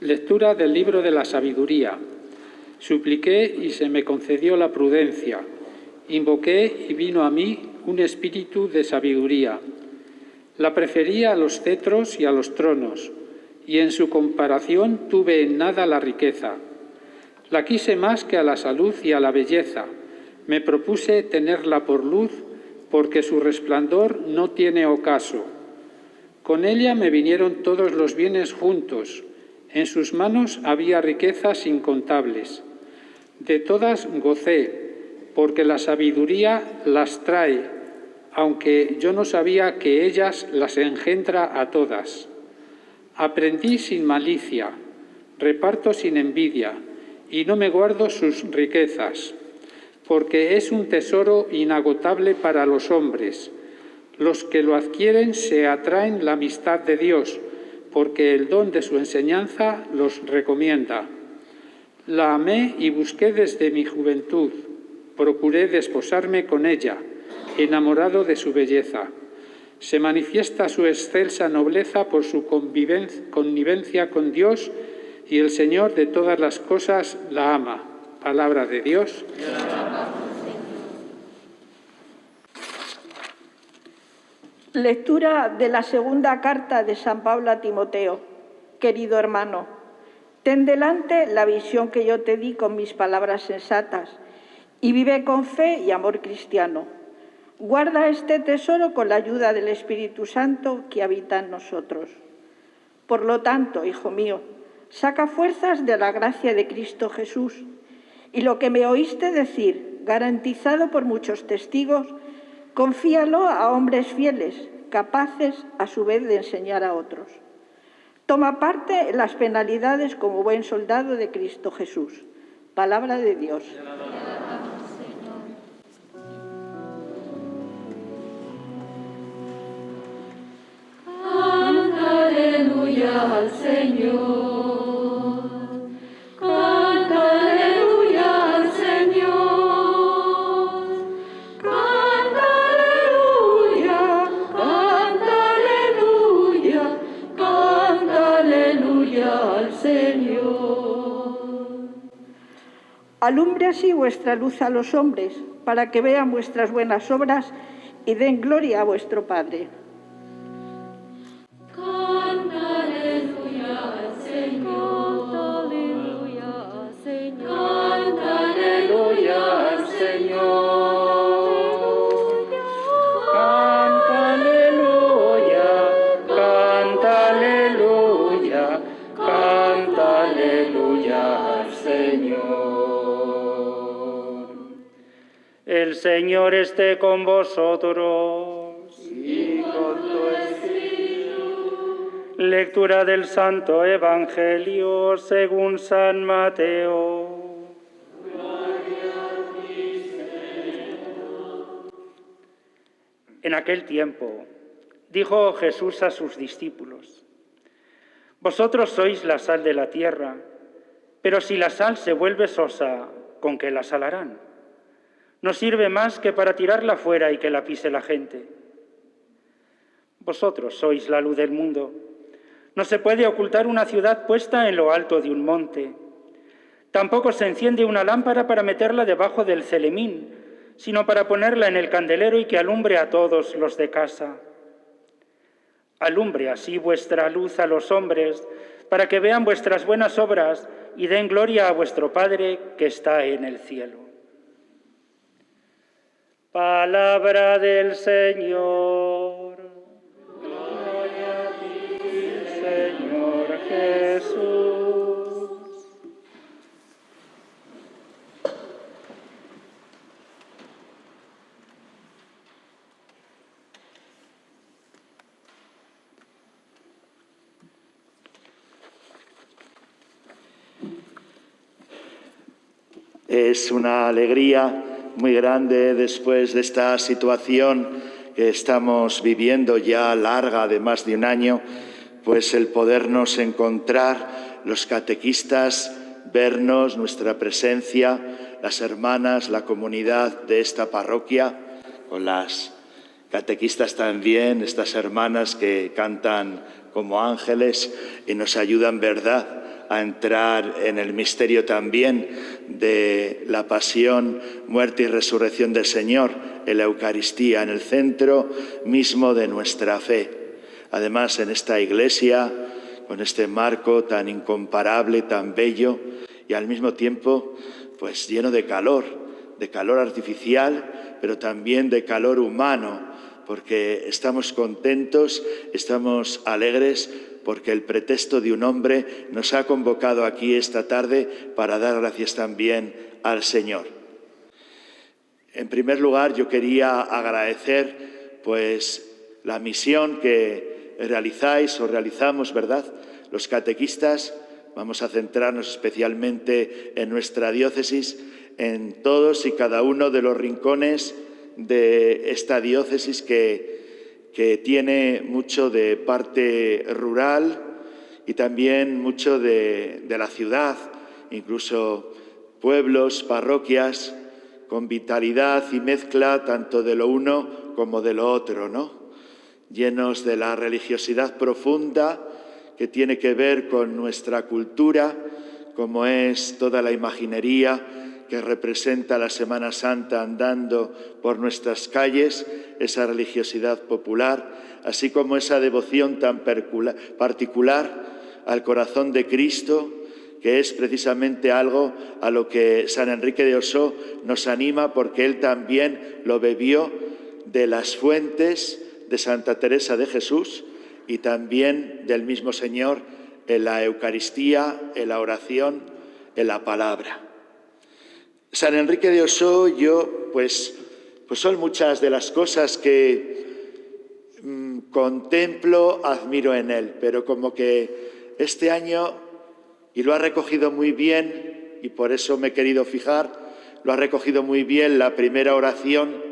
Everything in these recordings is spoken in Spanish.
Lectura del libro de la sabiduría. Supliqué y se me concedió la prudencia. Invoqué y vino a mí un espíritu de sabiduría. La prefería a los cetros y a los tronos, y en su comparación tuve en nada la riqueza. La quise más que a la salud y a la belleza. Me propuse tenerla por luz, porque su resplandor no tiene ocaso. Con ella me vinieron todos los bienes juntos. En sus manos había riquezas incontables. De todas gocé, porque la sabiduría las trae, aunque yo no sabía que ellas las engendra a todas. Aprendí sin malicia, reparto sin envidia, y no me guardo sus riquezas, porque es un tesoro inagotable para los hombres. Los que lo adquieren se atraen la amistad de Dios, porque el don de su enseñanza los recomienda. La amé y busqué desde mi juventud, procuré desposarme con ella, enamorado de su belleza. Se manifiesta su excelsa nobleza por su connivencia con Dios, y el Señor de todas las cosas la ama. Palabra de Dios. Lectura de la segunda carta de San Pablo a Timoteo. Querido hermano, ten delante la visión que yo te di con mis palabras sensatas y vive con fe y amor cristiano. Guarda este tesoro con la ayuda del Espíritu Santo que habita en nosotros. Por lo tanto, hijo mío, saca fuerzas de la gracia de Cristo Jesús y lo que me oíste decir, garantizado por muchos testigos, confíalo a hombres fieles, capaces a su vez de enseñar a otros. Toma parte en las penalidades como buen soldado de Cristo Jesús. Palabra de Dios. Canta aleluya al Señor. Canta aleluya al Señor. Canta aleluya, canta aleluya, canta aleluya al Señor. Alumbre así vuestra luz a los hombres, para que vean vuestras buenas obras y den gloria a vuestro Padre. Canta aleluya al Señor. Canta aleluya al Señor. Canta aleluya, canta aleluya, canta aleluya al Señor. El Señor esté con vosotros. Y con tu espíritu. Lectura del Santo Evangelio según San Mateo. En aquel tiempo dijo Jesús a sus discípulos: Vosotros sois la sal de la tierra, pero si la sal se vuelve sosa, ¿con qué la salarán? No sirve más que para tirarla fuera y que la pise la gente. Vosotros sois la luz del mundo. No se puede ocultar una ciudad puesta en lo alto de un monte. Tampoco se enciende una lámpara para meterla debajo del celemín, sino para ponerla en el candelero y que alumbre a todos los de casa. Alumbre así vuestra luz a los hombres, para que vean vuestras buenas obras y den gloria a vuestro Padre que está en el cielo. Palabra del Señor. Gloria a ti, Señor Jesús. Es una alegría muy grande después de esta situación que estamos viviendo ya larga de más de un año, pues el podernos encontrar los catequistas, vernos, nuestra presencia, las hermanas, la comunidad de esta parroquia, con las catequistas también, estas hermanas que cantan como ángeles y nos ayudan, ¿verdad?, a entrar en el misterio también de la pasión, muerte y resurrección del Señor, en la Eucaristía, en el centro mismo de nuestra fe. Además, en esta iglesia, con este marco tan incomparable, tan bello y al mismo tiempo pues lleno de calor artificial, pero también de calor humano, porque estamos contentos, estamos alegres, porque el pretexto de un hombre nos ha convocado aquí esta tarde para dar gracias también al Señor. En primer lugar, yo quería agradecer pues la misión que realizáis o realizamos, ¿verdad?, los catequistas. Vamos a centrarnos especialmente en nuestra diócesis, en todos y cada uno de los rincones de esta diócesis que tiene mucho de parte rural y también mucho de la ciudad, incluso pueblos, parroquias, con vitalidad y mezcla tanto de lo uno como de lo otro, ¿no? Llenos de la religiosidad profunda que tiene que ver con nuestra cultura, como es toda la imaginería que representa la Semana Santa andando por nuestras calles, esa religiosidad popular, así como esa devoción tan particular al corazón de Cristo, que es precisamente algo a lo que San Enrique de Ossó nos anima, porque él también lo bebió de las fuentes de Santa Teresa de Jesús y también del mismo Señor en la Eucaristía, en la oración, en la palabra. San Enrique de Ossó, pues son muchas de las cosas que contemplo, admiro en él, pero como que este año, y lo ha recogido muy bien, y por eso me he querido fijar, lo ha recogido muy bien la primera oración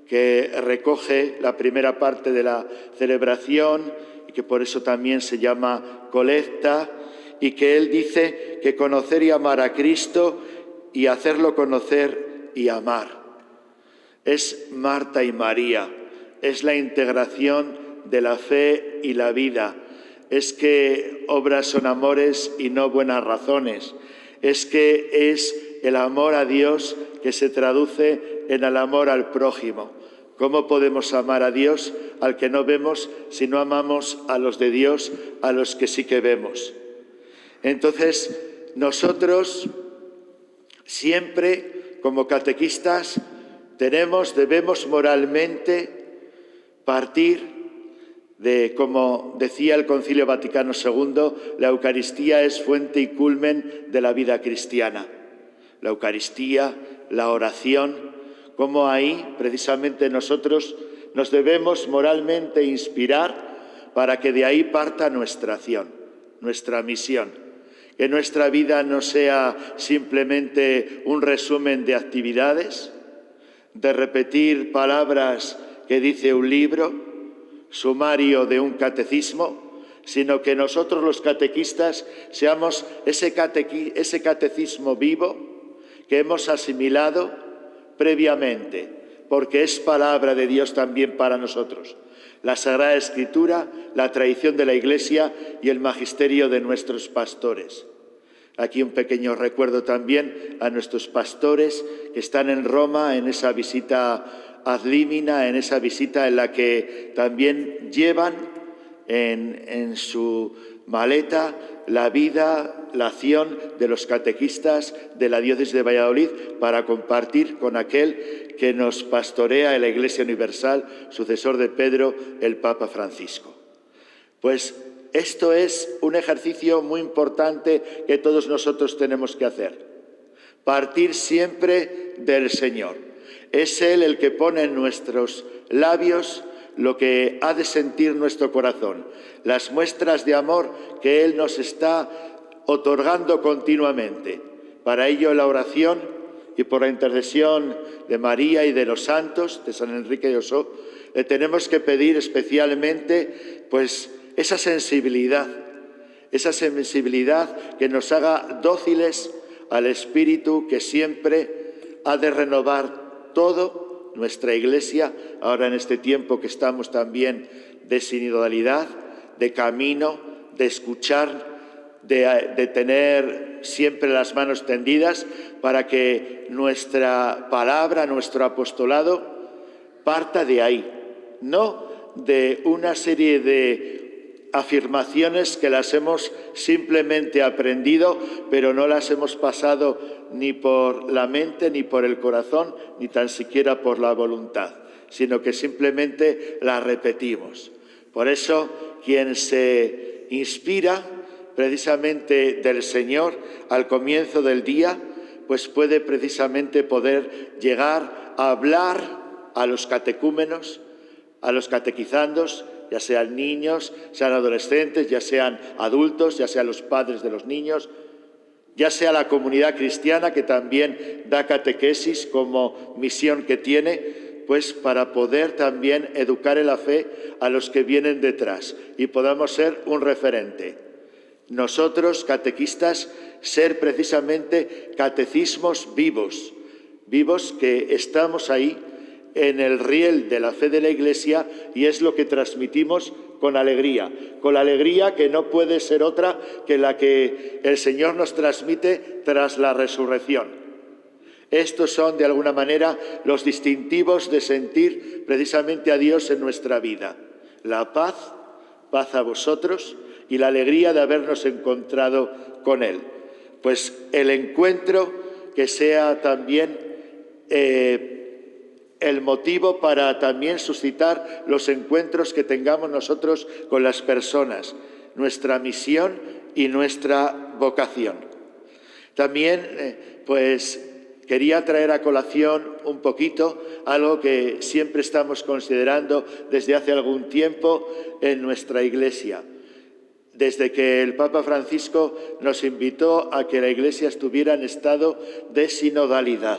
que recoge la primera parte de la celebración y que por eso también se llama colecta, y que él dice que conocer y amar a Cristo y hacerlo conocer y amar es Marta y María, es la integración de la fe y la vida, es que obras son amores y no buenas razones, es que es el amor a Dios que se traduce en el amor al prójimo. ¿Cómo podemos amar a Dios al que no vemos si no amamos a los de Dios, a los que sí que vemos? Entonces, nosotros siempre, como catequistas, debemos moralmente partir de, como decía el Concilio Vaticano II, la Eucaristía es fuente y culmen de la vida cristiana. La Eucaristía, la oración, como ahí precisamente nosotros nos debemos moralmente inspirar para que de ahí parta nuestra acción, nuestra misión. Que nuestra vida no sea simplemente un resumen de actividades, de repetir palabras que dice un libro, sumario de un catecismo, sino que nosotros los catequistas seamos ese catecismo vivo que hemos asimilado previamente, porque es palabra de Dios también para nosotros. La Sagrada Escritura, la tradición de la Iglesia y el magisterio de nuestros pastores. Aquí un pequeño recuerdo también a nuestros pastores que están en Roma en esa visita ad limina, en esa visita en la que también llevan en su maleta la vida, la acción de los catequistas de la diócesis de Valladolid para compartir con aquel que nos pastorea en la Iglesia Universal, sucesor de Pedro, el Papa Francisco. Pues esto es un ejercicio muy importante que todos nosotros tenemos que hacer. Partir siempre del Señor. Es Él el que pone en nuestros labios lo que ha de sentir nuestro corazón, las muestras de amor que Él nos está otorgando continuamente. Para ello la oración y por la intercesión de María y de los santos, de San Enrique de Ossó, le tenemos que pedir especialmente pues esa sensibilidad que nos haga dóciles al Espíritu que siempre ha de renovar todo nuestra Iglesia, ahora en este tiempo que estamos también de sinodalidad, de camino, de escuchar, de tener siempre las manos tendidas para que nuestra palabra, nuestro apostolado, parta de ahí, no de una serie de afirmaciones que las hemos simplemente aprendido, pero no las hemos pasado ni por la mente, ni por el corazón, ni tan siquiera por la voluntad, sino que simplemente las repetimos. Por eso, quien se inspira precisamente del Señor al comienzo del día, pues puede precisamente poder llegar a hablar a los catecúmenos, a los catequizandos, ya sean niños, sean adolescentes, ya sean adultos, ya sean los padres de los niños, ya sea la comunidad cristiana que también da catequesis como misión que tiene, pues para poder también educar en la fe a los que vienen detrás y podamos ser un referente. Nosotros, catequistas, ser precisamente catecismos vivos, vivos que estamos ahí en el riel de la fe de la Iglesia y es lo que transmitimos con la alegría que no puede ser otra que la que el Señor nos transmite tras la resurrección. Estos son, de alguna manera, los distintivos de sentir precisamente a Dios en nuestra vida. La paz, paz a vosotros, y la alegría de habernos encontrado con Él. Pues el encuentro que sea también el motivo para también suscitar los encuentros que tengamos nosotros con las personas, nuestra misión y nuestra vocación. También, pues, quería traer a colación un poquito algo que siempre estamos considerando desde hace algún tiempo en nuestra Iglesia. Desde que el Papa Francisco nos invitó a que la Iglesia estuviera en estado de sinodalidad,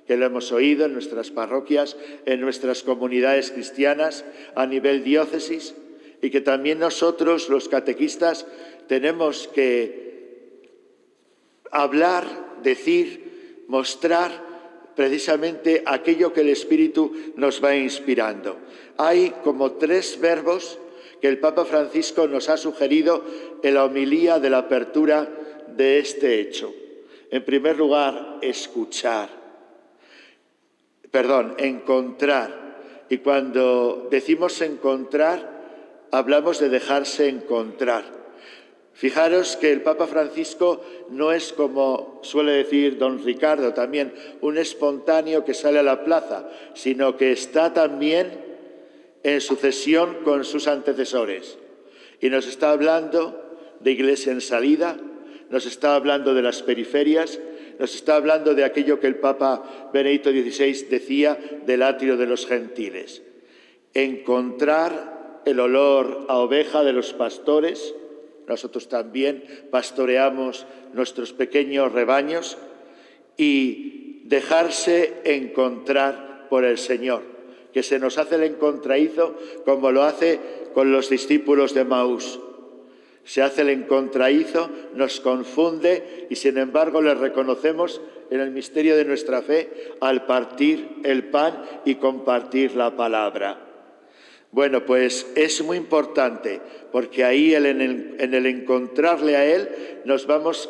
que lo hemos oído en nuestras parroquias, en nuestras comunidades cristianas, a nivel diócesis, y que también nosotros, los catequistas, tenemos que hablar, decir, mostrar precisamente aquello que el Espíritu nos va inspirando. Hay como 3 verbos que el Papa Francisco nos ha sugerido en la homilía de la apertura de este hecho. En primer lugar, encontrar. Y cuando decimos encontrar, hablamos de dejarse encontrar. Fijaros que el Papa Francisco no es, como suele decir don Ricardo también, un espontáneo que sale a la plaza, sino que está también en sucesión con sus antecesores. Y nos está hablando de Iglesia en salida, nos está hablando de las periferias, nos está hablando de aquello que el Papa Benedicto XVI decía del atrio de los gentiles. Encontrar el olor a oveja de los pastores. Nosotros también pastoreamos nuestros pequeños rebaños y dejarse encontrar por el Señor, que se nos hace el encontradizo como lo hace con los discípulos de Maús. Se hace el encontradizo, nos confunde y sin embargo le reconocemos en el misterio de nuestra fe al partir el pan y compartir la palabra. Bueno, pues es muy importante porque ahí en el encontrarle a Él nos vamos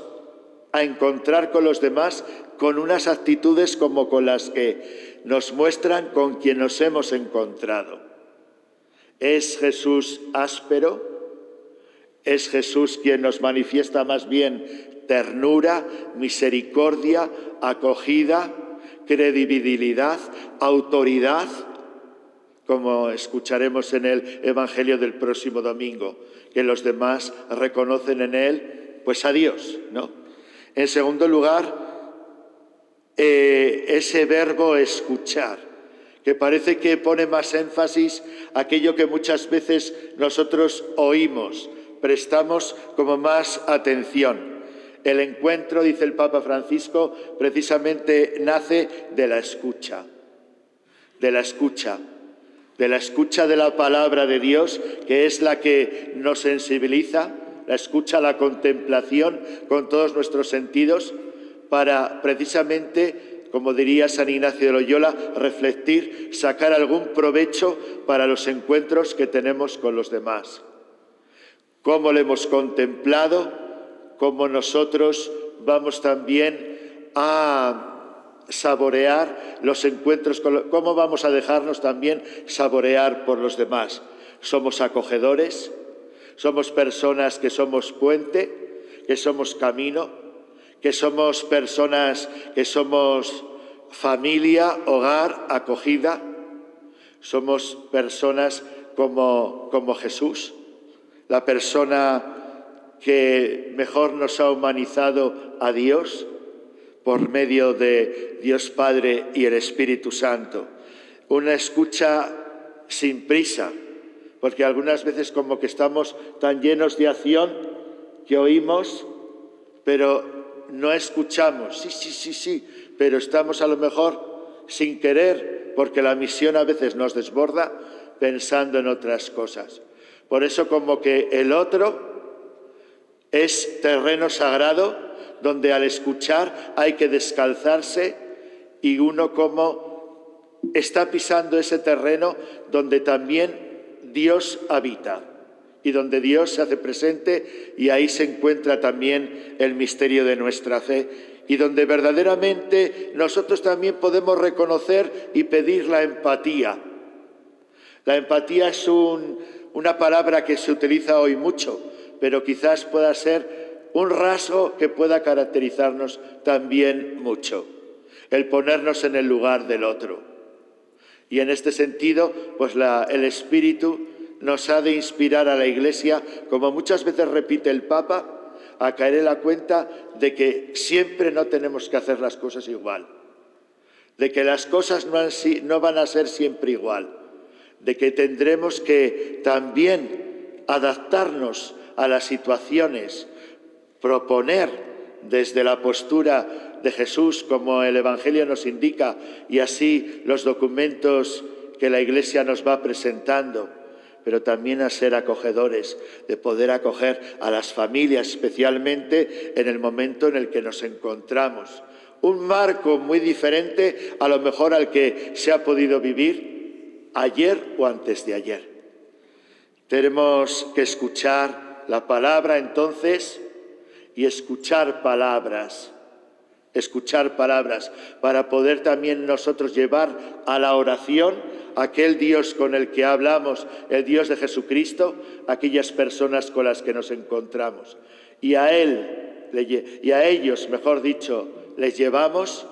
a encontrar con los demás con unas actitudes como con las que nos muestran con quien nos hemos encontrado. ¿Es Jesús áspero? ¿Es Jesús quien nos manifiesta más bien ternura, misericordia, acogida, credibilidad, autoridad? Como escucharemos en el Evangelio del próximo domingo, que los demás reconocen en Él, pues a Dios, ¿no? En segundo lugar, ese verbo escuchar, que parece que pone más énfasis aquello que muchas veces nosotros oímos, prestamos como más atención. El encuentro, dice el Papa Francisco, precisamente nace de la escucha, de la escucha de la palabra de Dios, que es la que nos sensibiliza, la escucha, la contemplación con todos nuestros sentidos, para precisamente, como diría San Ignacio de Loyola, refletir, sacar algún provecho para los encuentros que tenemos con los demás. ¿Cómo le hemos contemplado? como nosotros vamos también a saborear los encuentros, cómo vamos a dejarnos también saborear por los demás. Somos acogedores, somos personas que somos puente, que somos camino, que somos personas que somos familia, hogar, acogida. Somos personas como Jesús, la persona que mejor nos ha humanizado a Dios por medio de Dios Padre y el Espíritu Santo. Una escucha sin prisa, porque algunas veces como que estamos tan llenos de acción que oímos, pero no escuchamos. Sí, pero estamos a lo mejor sin querer, porque la misión a veces nos desborda pensando en otras cosas. Por eso como que el otro es terreno sagrado donde al escuchar hay que descalzarse y uno como está pisando ese terreno donde también Dios habita y donde Dios se hace presente, y ahí se encuentra también el misterio de nuestra fe y donde verdaderamente nosotros también podemos reconocer y pedir la empatía. La empatía es una palabra que se utiliza hoy mucho, pero quizás pueda ser un rasgo que pueda caracterizarnos también mucho, el ponernos en el lugar del otro. Y en este sentido, pues el Espíritu nos ha de inspirar a la Iglesia, como muchas veces repite el Papa, a caer en la cuenta de que siempre no tenemos que hacer las cosas igual, de que las cosas no van a ser siempre igual, de que tendremos que también adaptarnos a las situaciones, proponer desde la postura de Jesús, como el Evangelio nos indica, y así los documentos que la Iglesia nos va presentando, pero también a ser acogedores, de poder acoger a las familias, especialmente en el momento en el que nos encontramos. Un marco muy diferente a lo mejor al que se ha podido vivir ayer o antes de ayer. Tenemos que escuchar la palabra entonces y escuchar palabras para poder también nosotros llevar a la oración aquel Dios con el que hablamos, el Dios de Jesucristo, aquellas personas con las que nos encontramos. Y a ellos, mejor dicho, les llevamos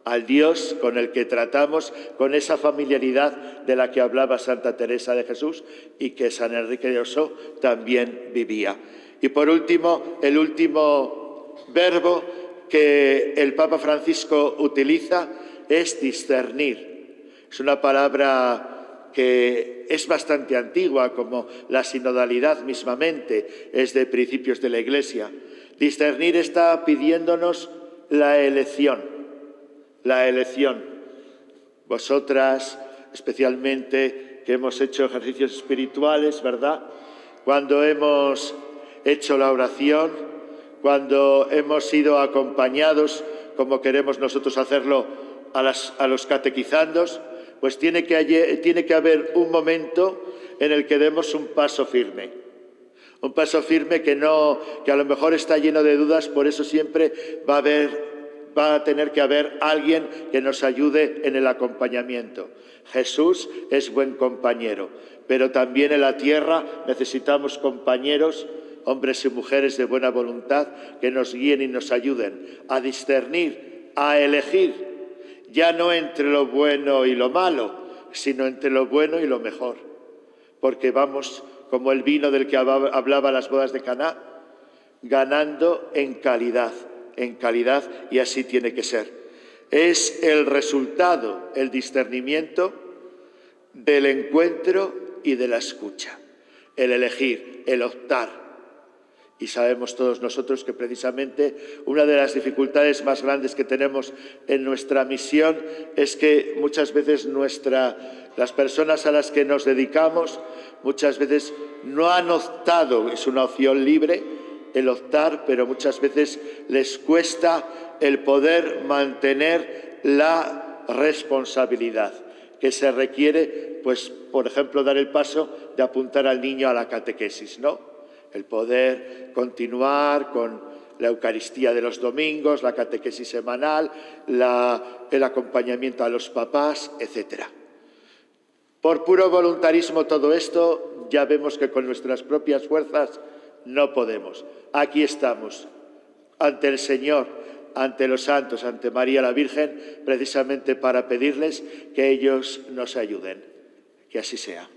al Dios con el que tratamos, con esa familiaridad de la que hablaba Santa Teresa de Jesús y que San Enrique de Osó también vivía. Y por último, el último verbo que el Papa Francisco utiliza es discernir. Es una palabra que es bastante antigua, como la sinodalidad mismamente, es de principios de la Iglesia. Discernir está pidiéndonos la elección. La elección. Vosotras, especialmente, que hemos hecho ejercicios espirituales, ¿verdad? Cuando hemos hecho la oración, cuando hemos sido acompañados, como queremos nosotros hacerlo, a los catequizandos, pues tiene que haber un momento en el que demos un paso firme. Un paso firme que a lo mejor está lleno de dudas, por eso siempre va a tener que haber alguien que nos ayude en el acompañamiento. Jesús es buen compañero, pero también en la tierra necesitamos compañeros, hombres y mujeres de buena voluntad, que nos guíen y nos ayuden a discernir, a elegir, ya no entre lo bueno y lo malo, sino entre lo bueno y lo mejor. Porque vamos, como el vino del que hablaba las bodas de Caná, ganando en calidad, y así tiene que ser. Es el resultado, el discernimiento del encuentro y de la escucha, el elegir, el optar. Y sabemos todos nosotros que precisamente una de las dificultades más grandes que tenemos en nuestra misión es que muchas veces las personas a las que nos dedicamos muchas veces no han optado, es una opción libre, el optar, pero muchas veces les cuesta el poder mantener la responsabilidad que se requiere, pues, por ejemplo, dar el paso de apuntar al niño a la catequesis, ¿no? El poder continuar con la Eucaristía de los domingos, la catequesis semanal, el acompañamiento a los papás, etc. Por puro voluntarismo todo esto, ya vemos que con nuestras propias fuerzas no podemos. Aquí estamos, ante el Señor, ante los santos, ante María la Virgen, precisamente para pedirles que ellos nos ayuden. Que así sea.